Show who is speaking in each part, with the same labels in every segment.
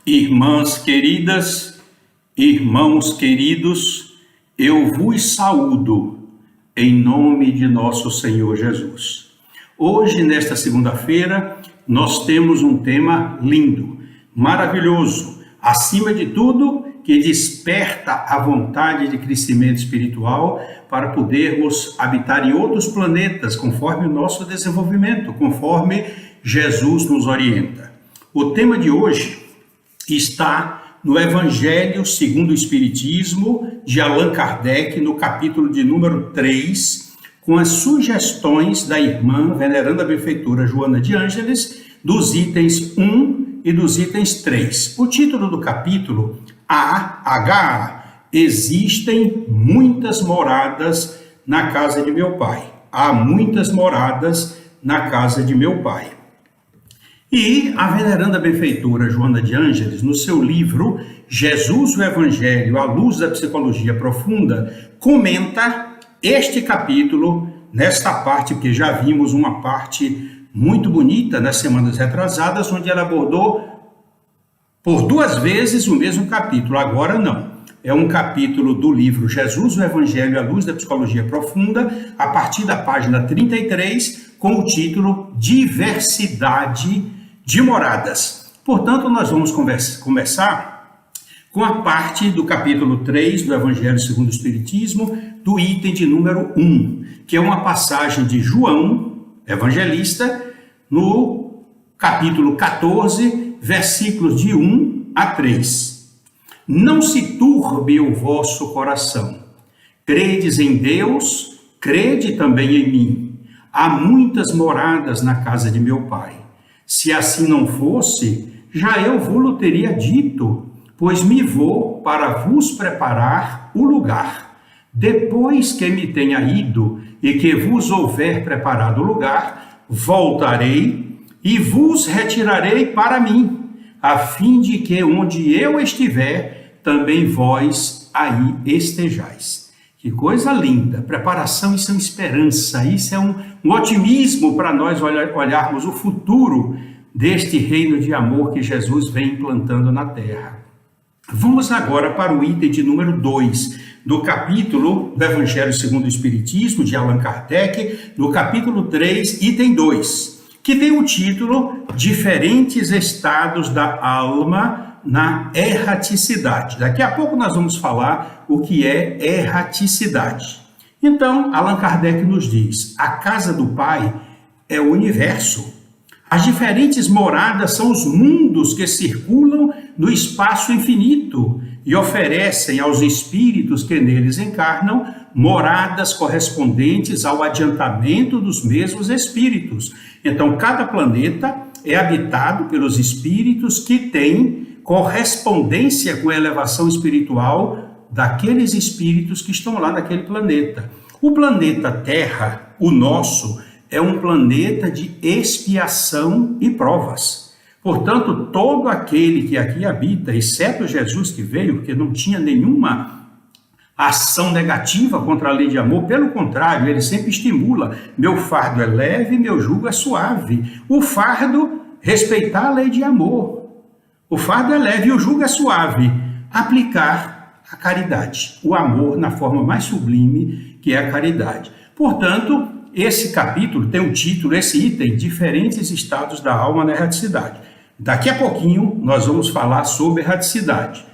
Speaker 1: Irmãs queridas, irmãos queridos, eu vos saúdo em nome de nosso Senhor Jesus. Hoje, nesta segunda-feira, nós temos um tema lindo, maravilhoso, acima de tudo, que desperta a vontade de crescimento espiritual para podermos habitar em outros planetas, conforme o nosso desenvolvimento, conforme Jesus nos orienta. O tema de hoje está no Evangelho segundo o Espiritismo, de Allan Kardec, no capítulo de número 3, com as sugestões da irmã veneranda benfeitora Joana de Ângeles, dos itens 1 e dos itens 3. O título do capítulo, Existem muitas moradas na casa de meu Pai. Há muitas moradas na casa de meu Pai. E a veneranda benfeitora Joana de Ângeles, no seu livro Jesus o Evangelho, à luz da psicologia profunda, comenta este capítulo nesta parte, porque já vimos uma parte muito bonita nas semanas retrasadas, onde ela abordou por 2 vezes o mesmo capítulo. Agora não. É um capítulo do livro Jesus o Evangelho, à luz da psicologia profunda, a partir da página 33, com o título Diversidade de moradas. Portanto, nós vamos começar com a parte do capítulo 3 do Evangelho segundo o Espiritismo, do item de número 1, que é uma passagem de João, evangelista, no capítulo 14, versículos de 1 a 3. Não se turbe o vosso coração. Credes em Deus, crede também em mim. Há muitas moradas na casa de meu Pai. Se assim não fosse, já eu vos teria dito, pois me vou para vos preparar o lugar. Depois que me tenha ido e que vos houver preparado o lugar, voltarei e vos retirarei para mim, a fim de que onde eu estiver, também vós aí estejais. Que coisa linda! Preparação, isso é uma esperança, isso é um otimismo para nós olharmos o futuro deste reino de amor que Jesus vem implantando na Terra. Vamos agora para o item de número 2 do capítulo do Evangelho segundo o Espiritismo, de Allan Kardec, no capítulo 3, item 2, que tem o título Diferentes Estados da Alma na Erraticidade. Daqui a pouco nós vamos falar o que é erraticidade. Então, Allan Kardec nos diz, a casa do Pai é o universo. As diferentes moradas são os mundos que circulam no espaço infinito e oferecem aos espíritos que neles encarnam moradas correspondentes ao adiantamento dos mesmos espíritos. Então, cada planeta é habitado pelos espíritos que têm correspondência com a elevação espiritual daqueles espíritos que estão lá naquele planeta. O planeta Terra, o nosso, é um planeta de expiação e provas. Portanto, todo aquele que aqui habita, exceto Jesus que veio, porque não tinha nenhuma ação negativa contra a lei de amor, pelo contrário, ele sempre estimula, meu fardo é leve, meu jugo é suave. O fardo, respeitar a lei de amor. O fardo é leve e o jugo é suave. Aplicar a caridade, o amor na forma mais sublime que é a caridade. Portanto, esse capítulo tem um título, esse item, Diferentes Estados da Alma na Erraticidade. Daqui a pouquinho nós vamos falar sobre erraticidade.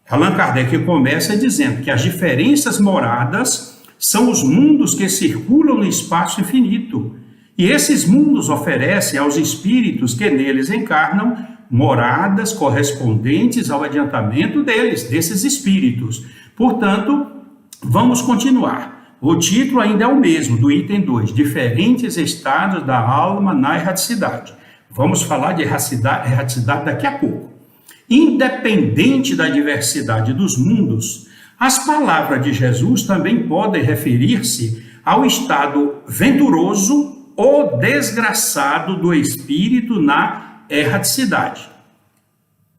Speaker 1: Allan Kardec começa dizendo que as diferentes moradas são os mundos que circulam no espaço infinito. E esses mundos oferecem aos espíritos que neles encarnam moradas correspondentes ao adiantamento desses espíritos. Portanto, vamos continuar. O título ainda é o mesmo, do item 2, Diferentes Estados da Alma na Erraticidade. Vamos falar de erraticidade daqui a pouco. Independente da diversidade dos mundos, as palavras de Jesus também podem referir-se ao estado venturoso ou desgraçado do espírito na erraticidade.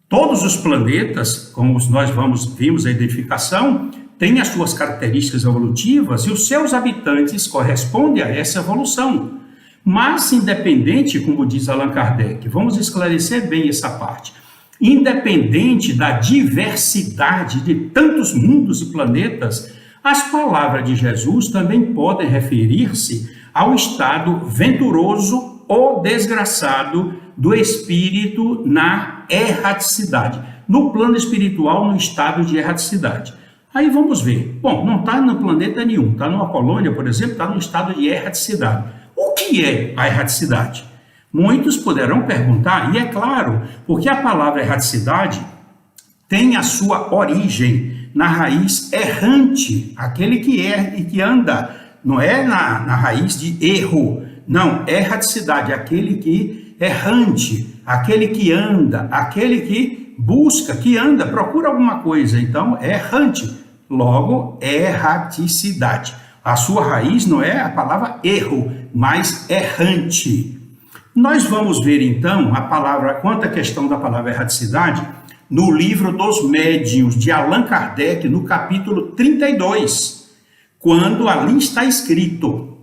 Speaker 1: Todos os planetas, como nós vimos a identificação, têm as suas características evolutivas e os seus habitantes correspondem a essa evolução. Mas, independente, como diz Allan Kardec, vamos esclarecer bem essa parte. Independente da diversidade de tantos mundos e planetas, as palavras de Jesus também podem referir-se ao estado venturoso ou desgraçado do espírito na erraticidade, no plano espiritual, no estado de erraticidade. Aí vamos ver. Bom, não está no planeta nenhum, está numa colônia, por exemplo, está no estado de erraticidade. O que é a erraticidade? Muitos poderão perguntar, e é claro, porque a palavra erraticidade tem a sua origem na raiz errante, aquele que erra e que anda, não é na raiz de erro, não, erraticidade, aquele que errante, aquele que anda, aquele que busca, que anda, procura alguma coisa, então é errante, logo erraticidade. A sua raiz não é a palavra erro, mas errante. Nós vamos ver então quanto à questão da palavra erraticidade no livro dos Médiuns de Allan Kardec, no capítulo 32, quando ali está escrito: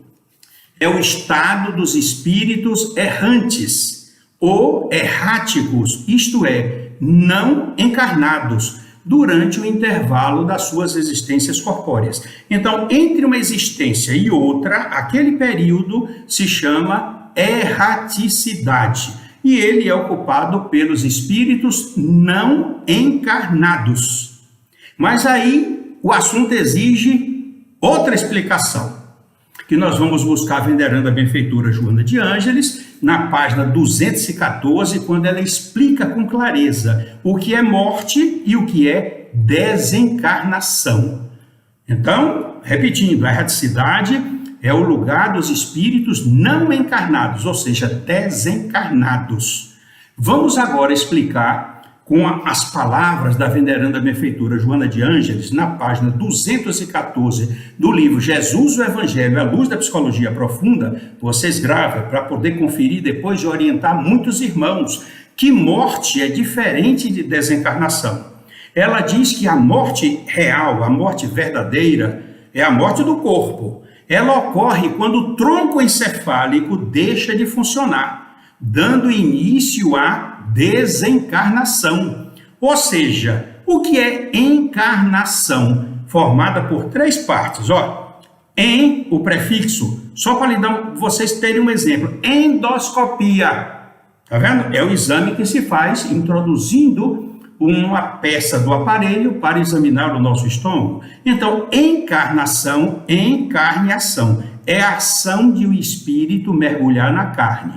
Speaker 1: é o estado dos espíritos errantes ou erráticos, isto é, não encarnados, durante o intervalo das suas existências corpóreas. Então, entre uma existência e outra, aquele período se chama erraticidade, e ele é ocupado pelos espíritos não encarnados. Mas aí o assunto exige outra explicação, que nós vamos buscar venerando a benfeitora Joana de Ângeles, na página 214, quando ela explica com clareza o que é morte e o que é desencarnação. Então, repetindo, a erraticidade é o lugar dos espíritos não encarnados, ou seja, desencarnados. Vamos agora explicar com as palavras da veneranda benfeitora Joana de Ângeles, na página 214 do livro Jesus, o Evangelho, à luz da psicologia profunda. Vocês gravem para poder conferir depois de orientar muitos irmãos que morte é diferente de desencarnação. Ela diz que a morte real, a morte verdadeira, é a morte do corpo. Ela ocorre quando o tronco encefálico deixa de funcionar, dando início à desencarnação. Ou seja, o que é encarnação? Formada por 3 partes. En, o prefixo, só para vocês terem um exemplo, endoscopia. Tá vendo? É o exame que se faz introduzindo uma peça do aparelho para examinar o nosso estômago. Então, encarnação, encarnação, é a ação de o espírito mergulhar na carne.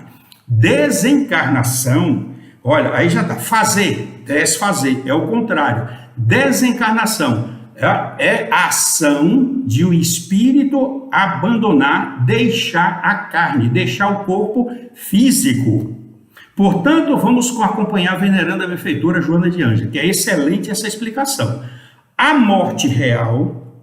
Speaker 1: Desencarnação, olha, aí já está, fazer, desfazer, é o contrário. Desencarnação é a ação de o espírito abandonar, deixar a carne, deixar o corpo físico. Portanto, vamos acompanhar a veneranda benfeitora Joana de Ângeles, que é excelente essa explicação. A morte real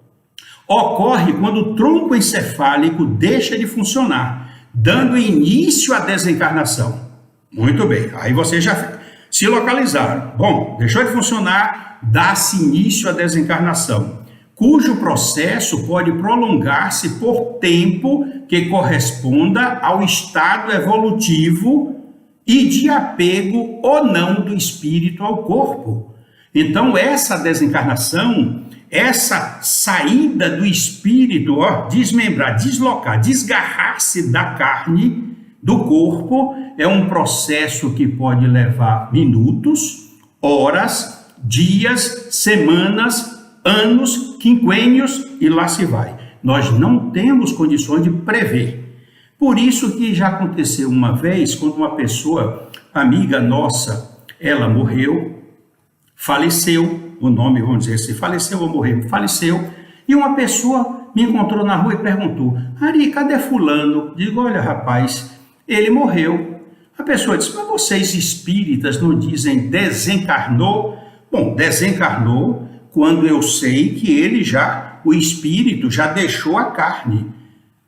Speaker 1: ocorre quando o tronco encefálico deixa de funcionar, dando início à desencarnação. Muito bem, aí vocês já se localizaram. Bom, deixou de funcionar, dá-se início à desencarnação, cujo processo pode prolongar-se por tempo que corresponda ao estado evolutivo e de apego ou não do espírito ao corpo. Então, essa desencarnação, essa saída do espírito, desmembrar, deslocar, desgarrar-se da carne, do corpo, é um processo que pode levar minutos, horas, dias, semanas, anos, quinquênios e lá se vai. Nós não temos condições de prever. Por isso que já aconteceu uma vez, quando uma pessoa, amiga nossa, ela morreu, faleceu, o nome, vamos dizer assim, faleceu ou morreu, faleceu, e uma pessoa me encontrou na rua e perguntou: Ari, cadê fulano? Digo: olha, rapaz, ele morreu. A pessoa disse: mas vocês espíritas não dizem desencarnou? Bom, desencarnou quando eu sei que o espírito já deixou a carne,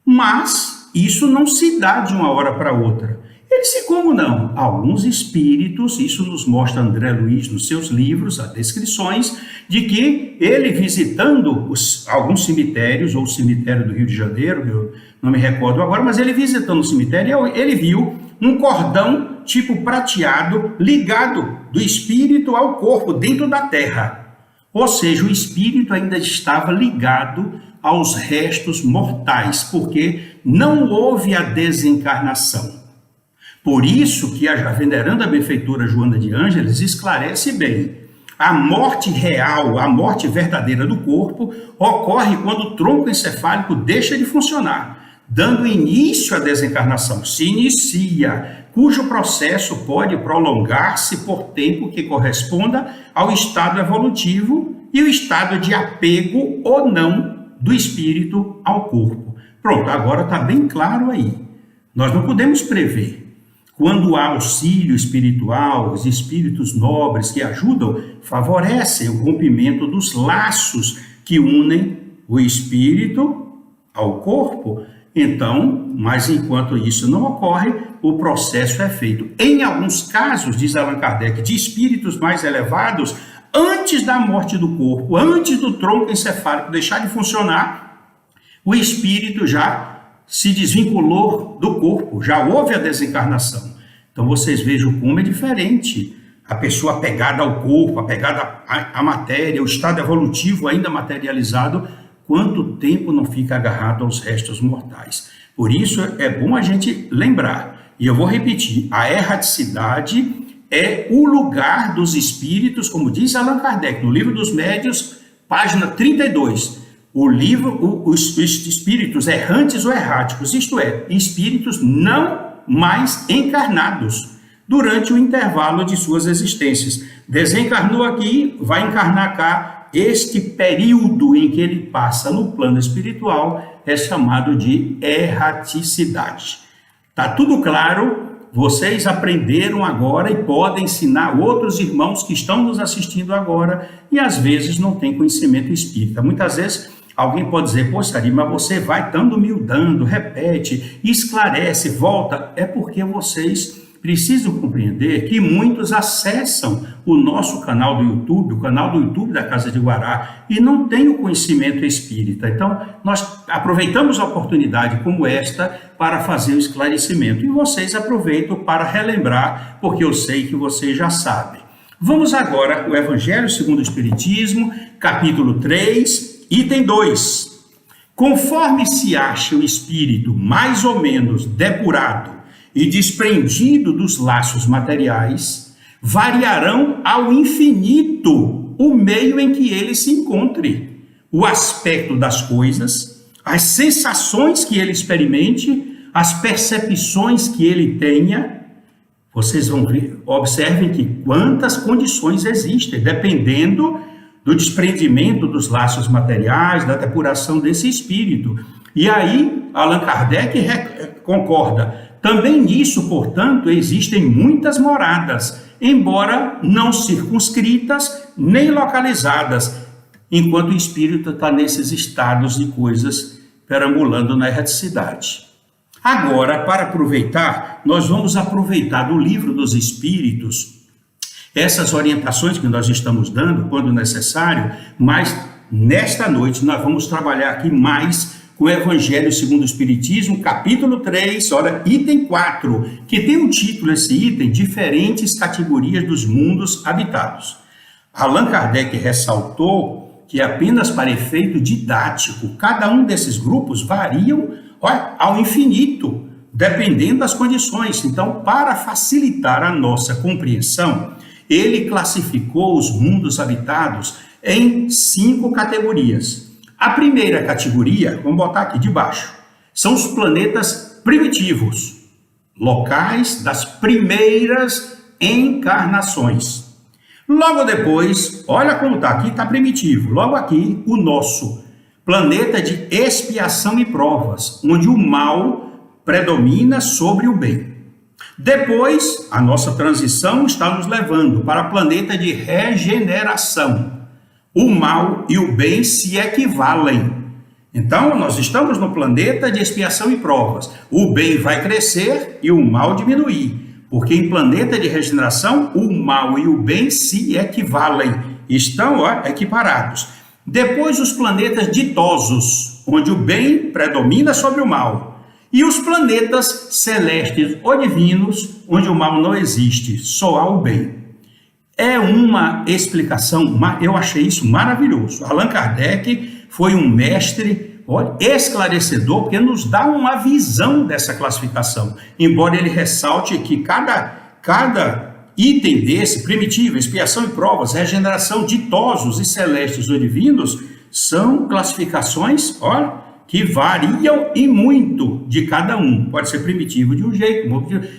Speaker 1: mas isso não se dá de uma hora para outra. Ele disse: como não? Alguns espíritos, isso nos mostra André Luiz nos seus livros, as descrições, de que ele visitando alguns cemitérios, ou o cemitério do Rio de Janeiro, eu não me recordo agora, mas ele visitando o cemitério, ele viu um cordão tipo prateado ligado do espírito ao corpo dentro da terra. Ou seja, o espírito ainda estava ligado aos restos mortais, porque não houve a desencarnação. Por isso que a veneranda benfeitora Joana de Ângeles esclarece bem: a morte real, a morte verdadeira do corpo, ocorre quando o tronco encefálico deixa de funcionar, dando início à desencarnação. Se inicia, cujo processo pode prolongar-se por tempo que corresponda ao estado evolutivo e o estado de apego ou não do espírito ao corpo. Pronto, agora está bem claro aí. Nós não podemos prever. Quando há auxílio espiritual, os espíritos nobres que ajudam, favorecem o rompimento dos laços que unem o espírito ao corpo. Então, mas enquanto isso não ocorre, o processo é feito. Em alguns casos, diz Allan Kardec, de espíritos mais elevados, antes da morte do corpo, antes do tronco encefálico deixar de funcionar, o espírito já se desvinculou do corpo, já houve a desencarnação. Então vocês vejam como é diferente a pessoa apegada ao corpo, apegada à matéria, o estado evolutivo ainda materializado, quanto tempo não fica agarrado aos restos mortais. Por isso é bom a gente lembrar, e eu vou repetir, a erraticidade é o lugar dos espíritos, como diz Allan Kardec, no Livro dos Médiuns, página 32, os espíritos errantes ou erráticos, isto é, espíritos não mais encarnados, durante o intervalo de suas existências. Desencarnou aqui, vai encarnar cá, este período em que ele passa no plano espiritual é chamado de erraticidade. Tá tudo claro? Vocês aprenderam agora e podem ensinar outros irmãos que estão nos assistindo agora e às vezes não têm conhecimento espírita. Muitas vezes alguém pode dizer, poxa, Ari, mas você vai dando humildando, repete, esclarece, volta. É porque vocês precisam compreender que muitos acessam o nosso canal do YouTube, o canal do YouTube da Casa de Guará, e não têm o conhecimento espírita. Então, nós aproveitamos a oportunidade como esta para fazer o esclarecimento. E vocês aproveitam para relembrar, porque eu sei que vocês já sabem. Vamos agora ao Evangelho segundo o Espiritismo, capítulo 3, item 2. Conforme se acha o espírito mais ou menos depurado e desprendido dos laços materiais, variarão ao infinito o meio em que ele se encontre, o aspecto das coisas, as sensações que ele experimente, as percepções que ele tenha. Vocês vão ver, observem que quantas condições existem, dependendo do desprendimento dos laços materiais, da depuração desse espírito. E aí, Allan Kardec concorda. Também nisso, portanto, existem muitas moradas, embora não circunscritas nem localizadas, enquanto o espírito está nesses estados de coisas perambulando na erraticidade. Agora, para aproveitar, nós vamos aproveitar do Livro dos Espíritos essas orientações que nós estamos dando, quando necessário, mas nesta noite nós vamos trabalhar aqui mais com o Evangelho segundo o Espiritismo, capítulo 3, item 4, que tem um título, esse item, Diferentes Categorias dos Mundos Habitados. Allan Kardec ressaltou que apenas para efeito didático, cada um desses grupos variam ao infinito, dependendo das condições. Então, para facilitar a nossa compreensão, ele classificou os mundos habitados em 5 categorias. A primeira categoria, vamos botar aqui de baixo, são os planetas primitivos, locais das primeiras encarnações. Logo depois, olha como está, aqui está primitivo, logo aqui o nosso planeta de expiação e provas, onde o mal predomina sobre o bem. Depois, a nossa transição está nos levando para o planeta de regeneração. O mal e o bem se equivalem. Então, nós estamos no planeta de expiação e provas. O bem vai crescer e o mal diminuir. Porque em planeta de regeneração, o mal e o bem se equivalem. Estão equiparados. Depois, os planetas ditosos, onde o bem predomina sobre o mal. E os planetas celestes ou divinos, onde o mal não existe, só há o bem. É uma explicação, eu achei isso maravilhoso. Allan Kardec foi um mestre esclarecedor, porque nos dá uma visão dessa classificação. Embora ele ressalte que cada item desse, primitivo, expiação e provas, regeneração, ditosos e celestes ou divinos, são classificações, que variam e muito de cada um. Pode ser primitivo de um jeito,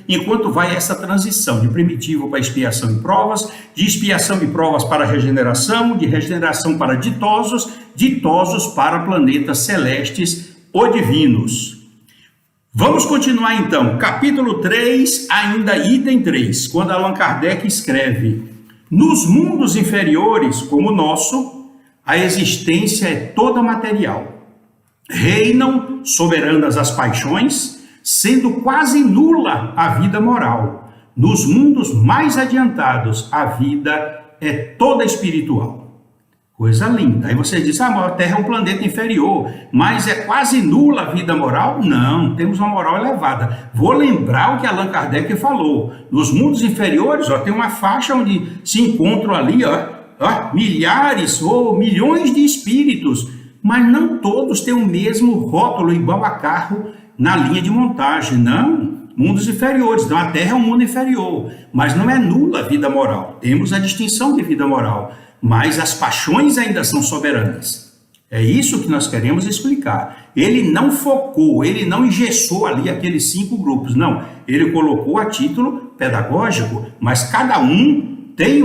Speaker 1: enquanto vai essa transição de primitivo para expiação e provas, de expiação e provas para regeneração, de regeneração para ditosos, ditosos para planetas celestes ou divinos. Vamos continuar então, capítulo 3, ainda item 3, quando Allan Kardec escreve: nos mundos inferiores, como o nosso, a existência é toda material. Reinam soberanas as paixões, sendo quase nula a vida moral. Nos mundos mais adiantados, a vida é toda espiritual. Coisa linda. Aí você diz, a Terra é um planeta inferior, mas é quase nula a vida moral? Não, temos uma moral elevada. Vou lembrar o que Allan Kardec falou. Nos mundos inferiores, tem uma faixa onde se encontram ali, milhares ou milhões de espíritos, mas não todos têm o mesmo rótulo igual a carro na linha de montagem, não. Mundos inferiores, então a Terra é um mundo inferior, mas não é nula a vida moral. Temos a distinção de vida moral, mas as paixões ainda são soberanas. É isso que nós queremos explicar. Ele não focou, ele não engessou ali aqueles 5 grupos, não. Ele colocou a título pedagógico, mas cada um tem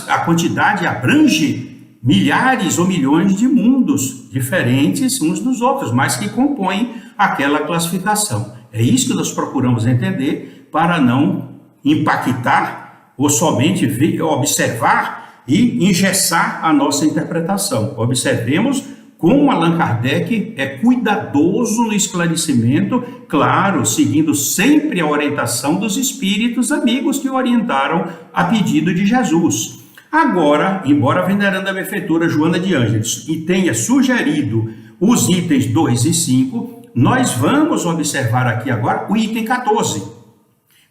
Speaker 1: a quantidade, abrange milhares ou milhões de mundos diferentes uns dos outros, mas que compõem aquela classificação. É isso que nós procuramos entender para não impactar ou somente observar e engessar a nossa interpretação. Observemos como Allan Kardec é cuidadoso no esclarecimento, claro, seguindo sempre a orientação dos espíritos amigos que o orientaram a pedido de Jesus. Agora, embora a veneranda benfeitora Joana de Ângeles tenha sugerido os itens 2 e 5, nós vamos observar aqui agora o item 14.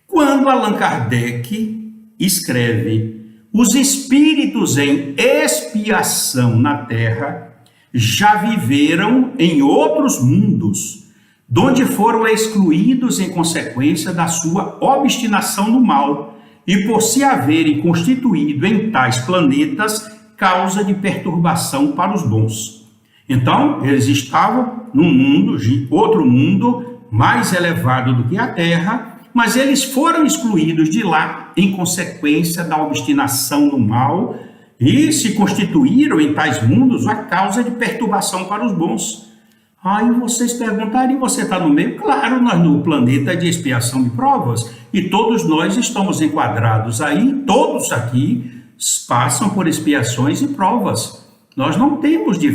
Speaker 1: Quando Allan Kardec escreve: os espíritos em expiação na Terra já viveram em outros mundos, donde foram excluídos em consequência da sua obstinação no mal, e por se haverem constituído em tais planetas causa de perturbação para os bons. Então, eles estavam num mundo, outro mundo, mais elevado do que a Terra, mas eles foram excluídos de lá em consequência da obstinação no mal e se constituíram em tais mundos a causa de perturbação para os bons. Aí vocês perguntariam, você está no meio? Claro, nós no planeta de expiação de provas, e todos nós estamos enquadrados aí, todos aqui passam por expiações e provas. Nós não temos de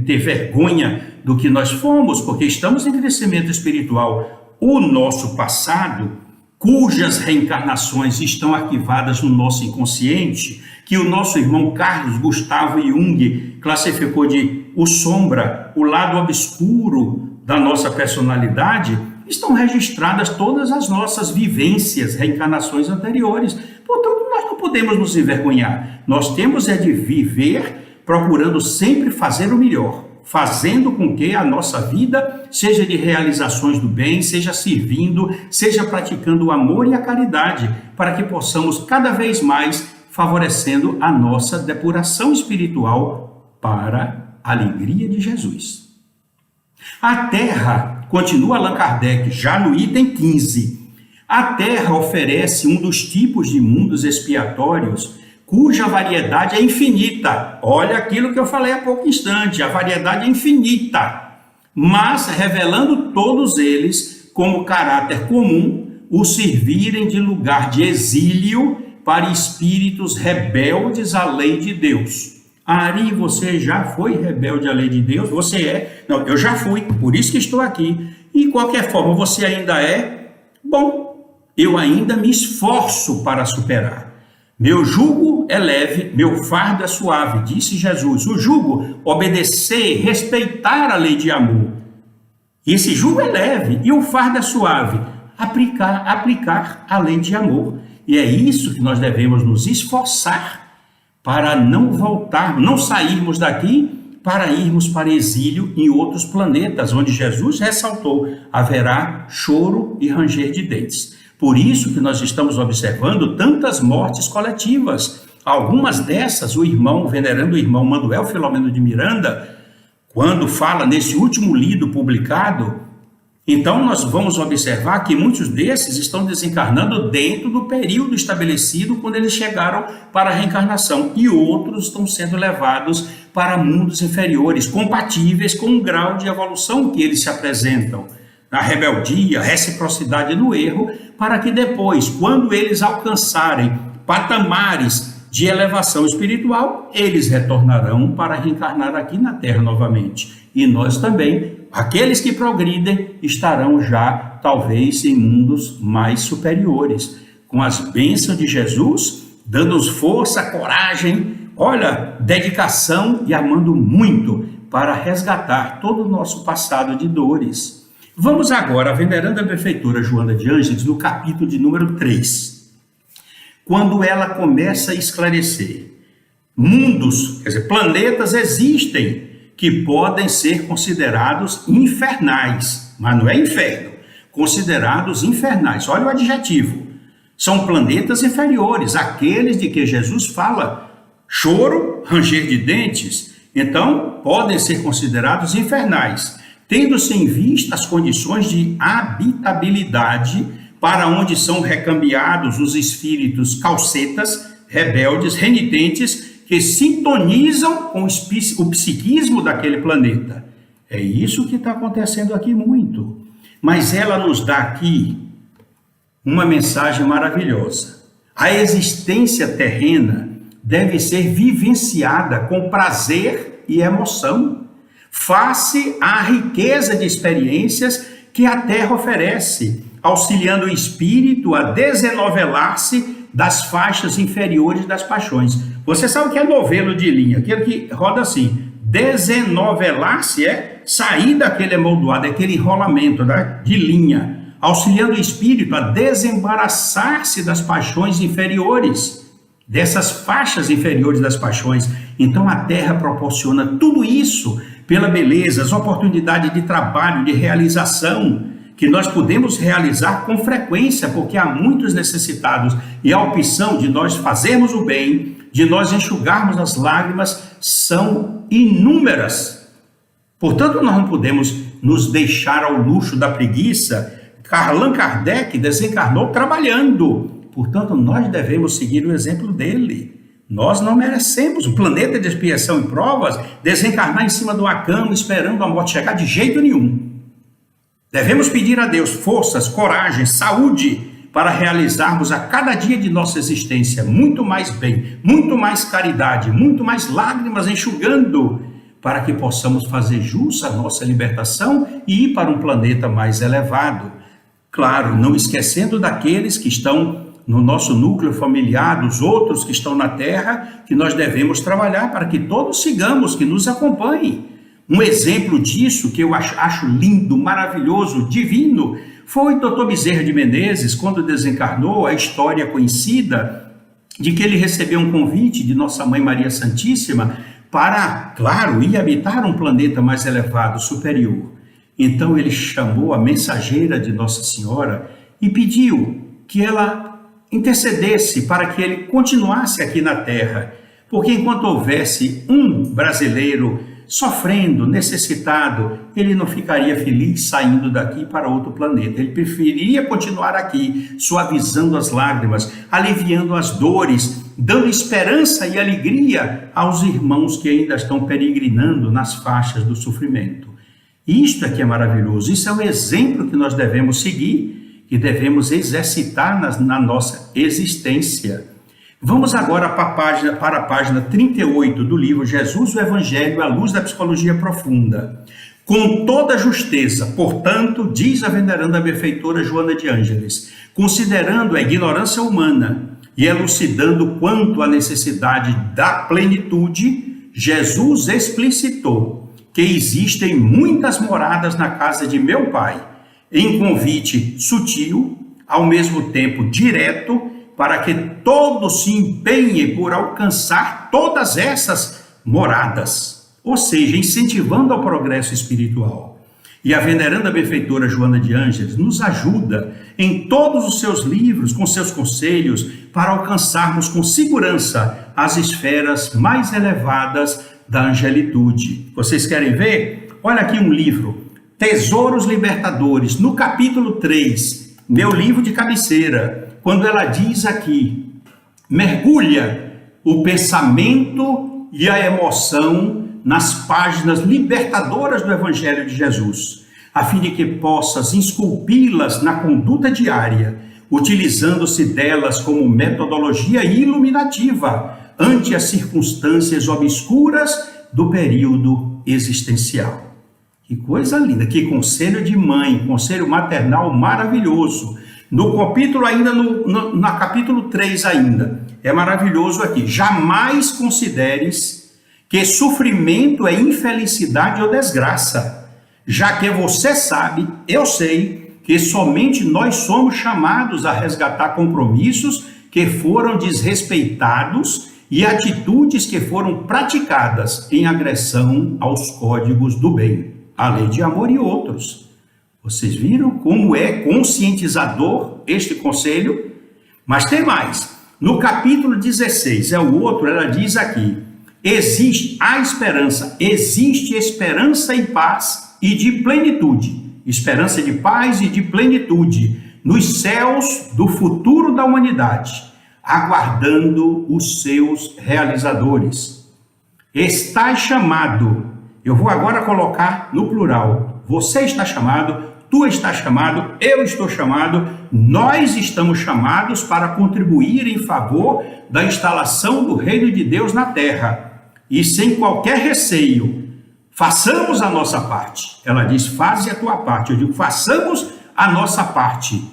Speaker 1: ter vergonha do que nós fomos, porque estamos em crescimento espiritual. O nosso passado, cujas reencarnações estão arquivadas no nosso inconsciente, que o nosso irmão Carlos Gustavo Jung classificou de o sombra, o lado obscuro da nossa personalidade, estão registradas todas as nossas vivências, reencarnações anteriores. Portanto, nós não podemos nos envergonhar. Nós temos de viver procurando sempre fazer o melhor, fazendo com que a nossa vida seja de realizações do bem, seja servindo, seja praticando o amor e a caridade, para que possamos cada vez mais favorecendo a nossa depuração espiritual para a alegria de Jesus. A Terra, continua Allan Kardec, já no item 15, a Terra oferece um dos tipos de mundos expiatórios cuja variedade é infinita. Olha aquilo que eu falei há pouco instante, a variedade é infinita, mas revelando todos eles como caráter comum o servirem de lugar de exílio para espíritos rebeldes à lei de Deus. Ari, você já foi rebelde à lei de Deus? Você é? Não, eu já fui, por isso que estou aqui. E de qualquer forma, você ainda é? Bom, eu ainda me esforço para superar. Meu jugo é leve, meu fardo é suave, disse Jesus. O jugo, obedecer, respeitar a lei de amor. E esse jugo é leve e o fardo é suave. Aplicar a lei de amor. E é isso que nós devemos nos esforçar para não voltar, não sairmos daqui para irmos para exílio em outros planetas, onde Jesus ressaltou, haverá choro e ranger de dentes. Por isso que nós estamos observando tantas mortes coletivas. Algumas dessas, o venerando irmão Manuel Filomeno de Miranda, quando fala nesse último livro publicado, então nós vamos observar que muitos desses estão desencarnando dentro do período estabelecido quando eles chegaram para a reencarnação, e outros estão sendo levados para mundos inferiores, compatíveis com o grau de evolução que eles se apresentam, na rebeldia, reciprocidade no erro, para que depois, quando eles alcançarem patamares de elevação espiritual, eles retornarão para reencarnar aqui na Terra novamente. E nós também, aqueles que progridem, estarão já, talvez, em mundos mais superiores, com as bênçãos de Jesus, dando-nos força, coragem, olha, dedicação e amando muito para resgatar todo o nosso passado de dores. Vamos agora à veneranda benfeitora Joana de Ângeles, no capítulo de número 3, quando ela começa a esclarecer. Mundos, quer dizer, planetas existem que podem ser considerados infernais, mas não é inferno, considerados infernais. Olha o adjetivo. São planetas inferiores, aqueles de que Jesus fala, choro, ranger de dentes, então podem ser considerados infernais, tendo-se em vista as condições de habitabilidade para onde são recambiados os espíritos calcetas, rebeldes, renitentes, que sintonizam com o psiquismo daquele planeta. É isso que está acontecendo aqui muito. Mas ela nos dá aqui uma mensagem maravilhosa. A existência terrena deve ser vivenciada com prazer e emoção, face à riqueza de experiências que a Terra oferece, auxiliando o espírito a desenovelar-se das faixas inferiores das paixões. Você sabe o que é novelo de linha? Aquele que roda assim. Desenovelar-se é sair daquele emolduado, daquele enrolamento, né, de linha, auxiliando o espírito a desembaraçar-se das paixões inferiores, dessas faixas inferiores das paixões. Então a Terra proporciona tudo isso pela beleza, as oportunidades de trabalho, de realização, que nós podemos realizar com frequência, porque há muitos necessitados, e a opção de nós fazermos o bem, de nós enxugarmos as lágrimas, são inúmeras. Portanto, nós não podemos nos deixar ao luxo da preguiça. Allan Kardec desencarnou trabalhando, portanto, nós devemos seguir o exemplo dele. Nós não merecemos, um planeta de expiação e provas, desencarnar em cima de uma cama esperando a morte chegar de jeito nenhum. Devemos pedir a Deus forças, coragem, saúde para realizarmos a cada dia de nossa existência muito mais bem, muito mais caridade, muito mais lágrimas enxugando, para que possamos fazer jus à nossa libertação e ir para um planeta mais elevado. Claro, não esquecendo daqueles que estão no nosso núcleo familiar, dos outros que estão na Terra, que nós devemos trabalhar para que todos sigamos, que nos acompanhem. Um exemplo disso, que eu acho lindo, maravilhoso, divino, foi o Dr. Bezerra de Menezes, quando desencarnou, a história conhecida de que ele recebeu um convite de Nossa Mãe Maria Santíssima para, claro, ir habitar um planeta mais elevado, superior. Então ele chamou a mensageira de Nossa Senhora e pediu que ela intercedesse para que ele continuasse aqui na Terra, porque enquanto houvesse um brasileiro sofrendo, necessitado, ele não ficaria feliz saindo daqui para outro planeta. Ele preferiria continuar aqui, suavizando as lágrimas, aliviando as dores, dando esperança e alegria aos irmãos que ainda estão peregrinando nas faixas do sofrimento. Isto é que é maravilhoso, isso é um exemplo que nós devemos seguir, que devemos exercitar na nossa existência. Vamos agora para a página 38 do livro Jesus, o Evangelho à Luz da Psicologia Profunda. Com toda justeza, portanto, diz a veneranda benfeitora Joana de Ângeles, considerando a ignorância humana e elucidando quanto à necessidade da plenitude, Jesus explicitou que existem muitas moradas na casa de meu Pai, em convite sutil, ao mesmo tempo direto, para que todos se empenhem por alcançar todas essas moradas, ou seja, incentivando ao progresso espiritual. E a veneranda benfeitora Joana de Ângeles nos ajuda em todos os seus livros, com seus conselhos, para alcançarmos com segurança as esferas mais elevadas da angelitude. Vocês querem ver? Olha aqui um livro, Tesouros Libertadores, no capítulo 3, meu livro de cabeceira, quando ela diz aqui, mergulha o pensamento e a emoção nas páginas libertadoras do Evangelho de Jesus, a fim de que possas esculpi-las na conduta diária, utilizando-se delas como metodologia iluminativa ante as circunstâncias obscuras do período existencial. Que coisa linda, que conselho de mãe, conselho maternal maravilhoso. No capítulo ainda, no capítulo 3 ainda, é maravilhoso aqui. Jamais consideres que sofrimento é infelicidade ou desgraça, já que você sabe, eu sei, que somente nós somos chamados a resgatar compromissos que foram desrespeitados e atitudes que foram praticadas em agressão aos códigos do bem, a lei de amor e outros. Vocês viram como é conscientizador este conselho? Mas tem mais. No capítulo 16, é o outro, ela diz aqui, existe esperança e paz e de plenitude, esperança de paz e de plenitude nos céus do futuro da humanidade, aguardando os seus realizadores. Estás chamado, eu vou agora colocar no plural, você está chamado, tu estás chamado, eu estou chamado, nós estamos chamados para contribuir em favor da instalação do reino de Deus na terra. E sem qualquer receio, façamos a nossa parte. Ela diz, faze a tua parte. Eu digo, façamos a nossa parte,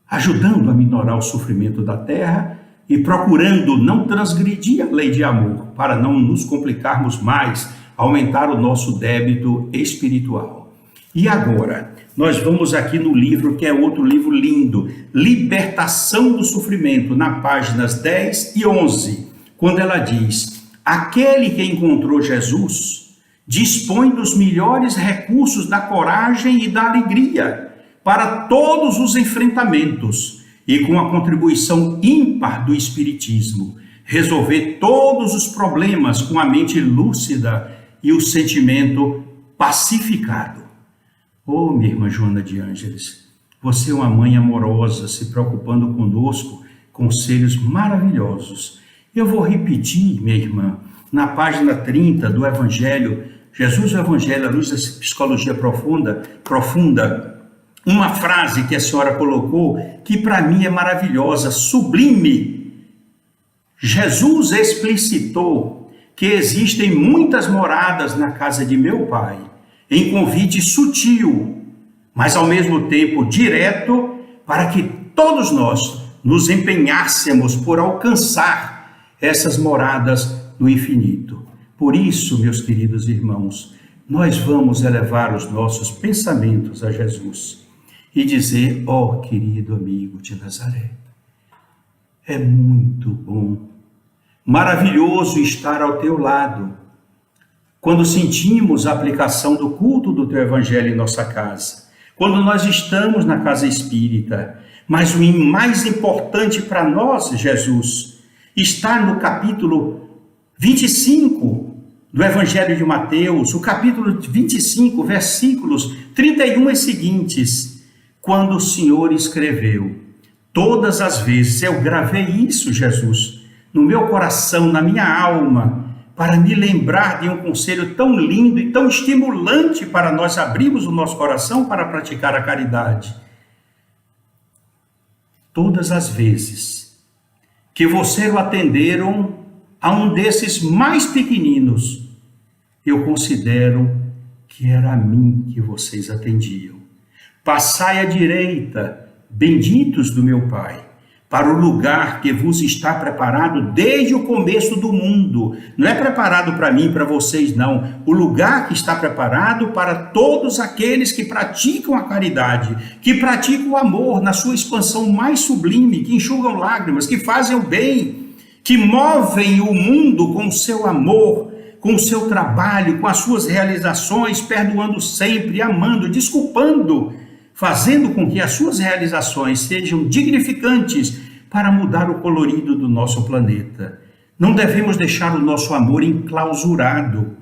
Speaker 1: ajudando a minorar o sofrimento da terra e procurando não transgredir a lei de amor, para não nos complicarmos mais, aumentar o nosso débito espiritual. E agora, nós vamos aqui no livro, que é outro livro lindo, Libertação do Sofrimento, na páginas 10 e 11, quando ela diz, aquele que encontrou Jesus dispõe dos melhores recursos da coragem e da alegria para todos os enfrentamentos e com a contribuição ímpar do Espiritismo, resolver todos os problemas com a mente lúcida e o sentimento pacificado. Oh, minha irmã Joana de Ângeles, você é uma mãe amorosa, se preocupando conosco, conselhos maravilhosos. Eu vou repetir, minha irmã, na página 30 do Evangelho, Jesus o Evangelho, à luz da psicologia profunda, uma frase que a senhora colocou, que para mim é maravilhosa, sublime. Jesus explicitou que existem muitas moradas na casa de meu Pai, em convite sutil, mas ao mesmo tempo direto, para que todos nós nos empenhássemos por alcançar essas moradas no infinito. Por isso, meus queridos irmãos, nós vamos elevar os nossos pensamentos a Jesus e dizer, ó querido amigo de Nazaré, é muito bom, maravilhoso estar ao teu lado, quando sentimos a aplicação do culto do teu evangelho em nossa casa, quando nós estamos na casa espírita, mas o mais importante para nós, Jesus, está no capítulo 25 do Evangelho de Mateus, o capítulo 25, versículos 31 e seguintes, quando o Senhor escreveu, todas as vezes eu gravei isso, Jesus, no meu coração, na minha alma, para me lembrar de um conselho tão lindo e tão estimulante para nós abrirmos o nosso coração para praticar a caridade. Todas as vezes que vocês o atenderam a um desses mais pequeninos, eu considero que era a mim que vocês atendiam. Passai à direita, benditos do meu Pai, para o lugar que vos está preparado desde o começo do mundo. Não é preparado para mim, para vocês, não. O lugar que está preparado para todos aqueles que praticam a caridade, que praticam o amor na sua expansão mais sublime, que enxugam lágrimas, que fazem o bem, que movem o mundo com o seu amor, com o seu trabalho, com as suas realizações, perdoando sempre, amando, desculpando, fazendo com que as suas realizações sejam dignificantes para mudar o colorido do nosso planeta. Não devemos deixar o nosso amor enclausurado.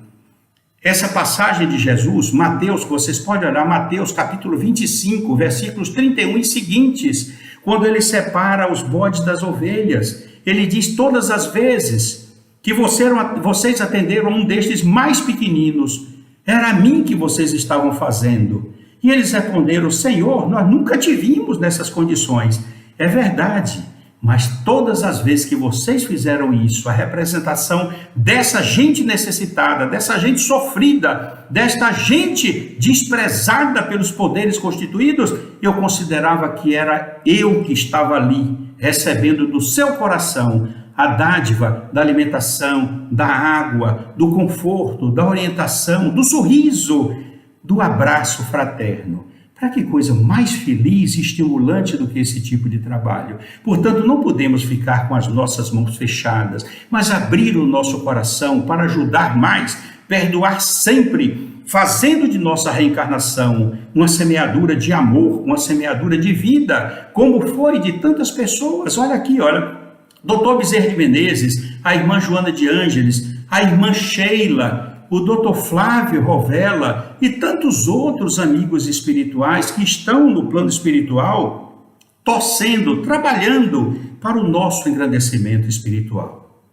Speaker 1: Essa passagem de Jesus, Mateus, que vocês podem olhar, Mateus capítulo 25, versículos 31 e seguintes, quando ele separa os bodes das ovelhas, ele diz: todas as vezes que vocês atenderam a um destes mais pequeninos, era a mim que vocês estavam fazendo. E eles responderam: Senhor, nós nunca te vimos nessas condições. É verdade, mas todas as vezes que vocês fizeram isso, a representação dessa gente necessitada, dessa gente sofrida, desta gente desprezada pelos poderes constituídos, eu considerava que era eu que estava ali, recebendo do seu coração a dádiva da alimentação, da água, do conforto, da orientação, do sorriso, do abraço fraterno. Para que coisa mais feliz e estimulante do que esse tipo de trabalho? Portanto, não podemos ficar com as nossas mãos fechadas, mas abrir o nosso coração para ajudar mais, perdoar sempre, fazendo de nossa reencarnação uma semeadura de amor, uma semeadura de vida, como foi de tantas pessoas. Olha aqui, olha, Dr. Bezerra de Menezes, a irmã Joana de Ângeles, a irmã Sheila, o Dr. Flávio Rovella e tantos outros amigos espirituais que estão no plano espiritual, torcendo, trabalhando para o nosso engrandecimento espiritual.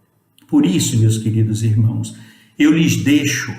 Speaker 1: Por isso, meus queridos irmãos, eu lhes deixo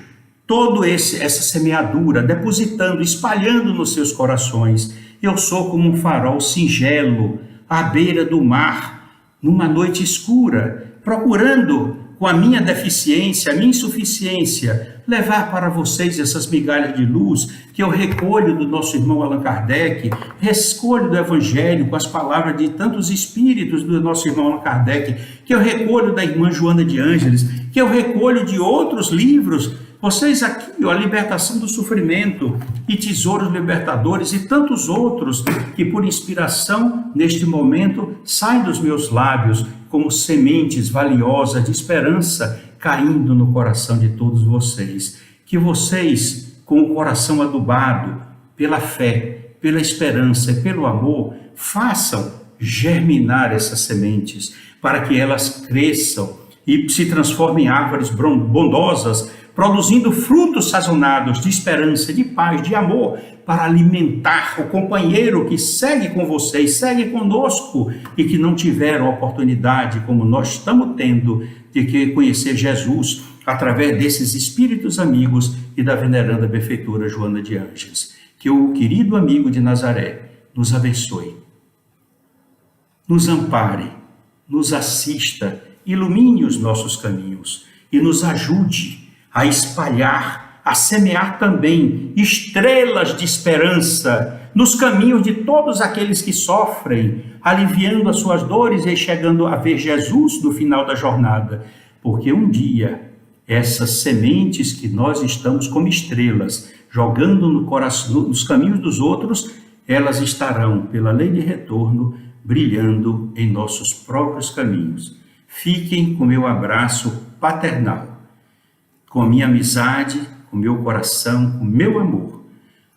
Speaker 1: toda essa semeadura, depositando, espalhando nos seus corações. Eu sou como um farol singelo, à beira do mar, numa noite escura, procurando, com a minha deficiência, a minha insuficiência, levar para vocês essas migalhas de luz que eu recolho do nosso irmão Allan Kardec, recolho do Evangelho com as palavras de tantos espíritos do nosso irmão Allan Kardec, que eu recolho da irmã Joana de Ângeles, que eu recolho de outros livros. Vocês aqui, ó, a libertação do sofrimento e tesouros libertadores e tantos outros que por inspiração neste momento saem dos meus lábios como sementes valiosas de esperança caindo no coração de todos vocês. Que vocês, com o coração adubado pela fé, pela esperança e pelo amor, façam germinar essas sementes para que elas cresçam e se transformem em árvores bondosas, produzindo frutos sazonados de esperança, de paz, de amor, para alimentar o companheiro que segue com vocês, segue conosco e que não tiveram a oportunidade, como nós estamos tendo, de conhecer Jesus através desses espíritos amigos e da veneranda benfeitora Joana de Ângeles. Que o querido amigo de Nazaré nos abençoe, nos ampare, nos assista, ilumine os nossos caminhos e nos ajude a espalhar, a semear também estrelas de esperança nos caminhos de todos aqueles que sofrem, aliviando as suas dores e chegando a ver Jesus no final da jornada. Porque um dia, essas sementes que nós estamos como estrelas, jogando no coração, nos caminhos dos outros, elas estarão, pela lei de retorno, brilhando em nossos próprios caminhos. Fiquem com meu abraço paternal, com a minha amizade, com o meu coração, com o meu amor,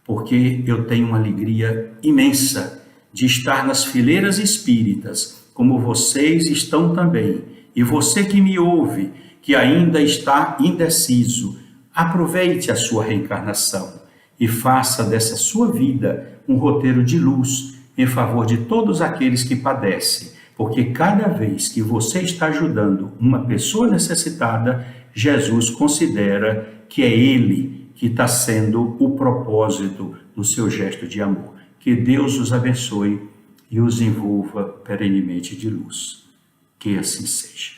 Speaker 1: porque eu tenho uma alegria imensa de estar nas fileiras espíritas, como vocês estão também. E você que me ouve, que ainda está indeciso, aproveite a sua reencarnação e faça dessa sua vida um roteiro de luz em favor de todos aqueles que padecem, porque cada vez que você está ajudando uma pessoa necessitada, Jesus considera que é Ele que está sendo o propósito do seu gesto de amor. Que Deus os abençoe e os envolva perenemente de luz. Que assim seja.